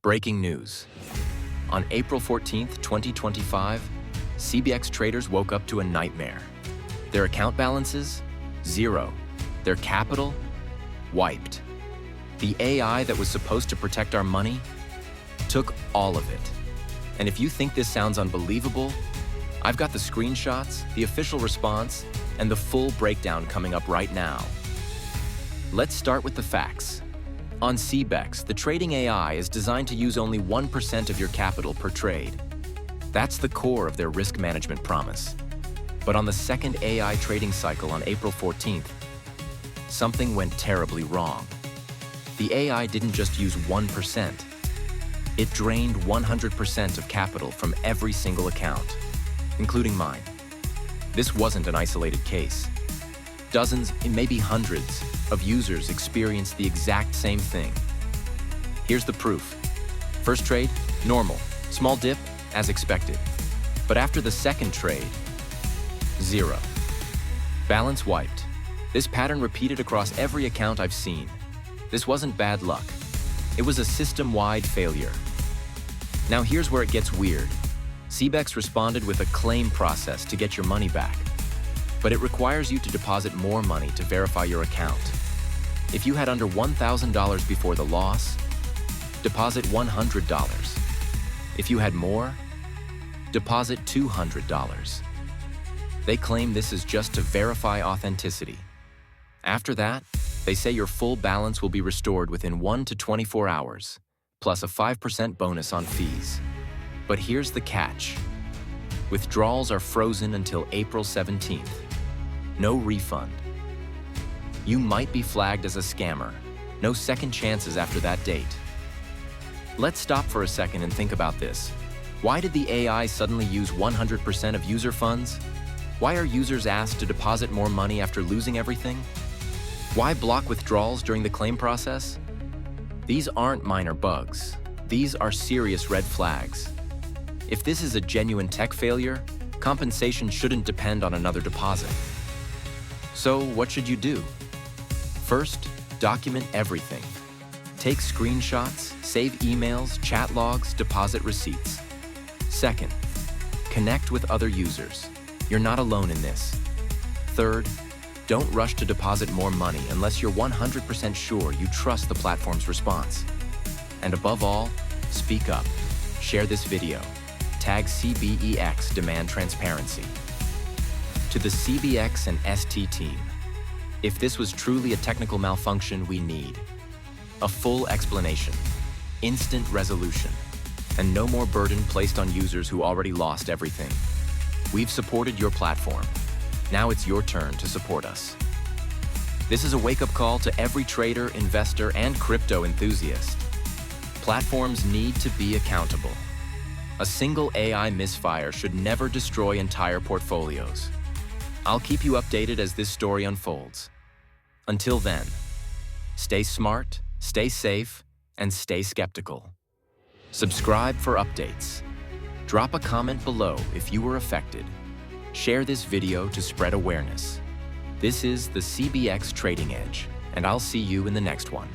Breaking news. On April 14th, 2025, Cbex traders woke up to a nightmare. Their account balances? Zero. Their capital? Wiped. The AI that was supposed to protect our money took all of it. And if you think this sounds unbelievable, I've got the screenshots, the official response, and the full breakdown coming up right now. Let's start with the facts. On Cbex, the trading AI is designed to use only 1% of your capital per trade. That's the core of their risk management promise. But on the second AI trading cycle on April 14th, something went terribly wrong. The AI didn't just use 1%. It drained 100% of capital from every single account, including mine. This wasn't an isolated case. Dozens, and maybe hundreds, of users experienced the exact same thing. Here's the proof. First trade, normal. Small dip, as expected. But after the second trade, zero. Balance wiped. This pattern repeated across every account I've seen. This wasn't bad luck. It was a system-wide failure. Now here's where it gets weird. Cbex responded with a claim process to get your money back. But it requires you to deposit more money to verify your account. If you had under $1,000 before the loss, deposit $100. If you had more, deposit $200. They claim this is just to verify authenticity. After that, they say your full balance will be restored within 1 to 24 hours, plus a 5% bonus on fees. But here's the catch. Withdrawals are frozen until April 17th. No refund. You might be flagged as a scammer. No second chances after that date. Let's stop for a second and think about this. Why did the AI suddenly use 100% of user funds? Why are users asked to deposit more money after losing everything? Why block withdrawals during the claim process? These aren't minor bugs. These are serious red flags. If this is a genuine tech failure, compensation shouldn't depend on another deposit. So what should you do? First, document everything. Take screenshots, save emails, chat logs, deposit receipts. Second, connect with other users. You're not alone in this. Third, don't rush to deposit more money unless you're 100% sure you trust the platform's response. And above all, speak up. Share this video. Tag Cbex Demand Transparency. To the Cbex and ST team, if this was truly a technical malfunction, we need a full explanation, instant resolution, and no more burden placed on users who already lost everything. We've supported your platform. Now it's your turn to support us. This is a wake-up call to every trader, investor, and crypto enthusiast. Platforms need to be accountable. A single AI misfire should never destroy entire portfolios. I'll keep you updated as this story unfolds. Until then, stay smart, stay safe, and stay skeptical. Subscribe for updates. Drop a comment below if you were affected. Share this video to spread awareness. This is the Cbex Trading Edge, and I'll see you in the next one.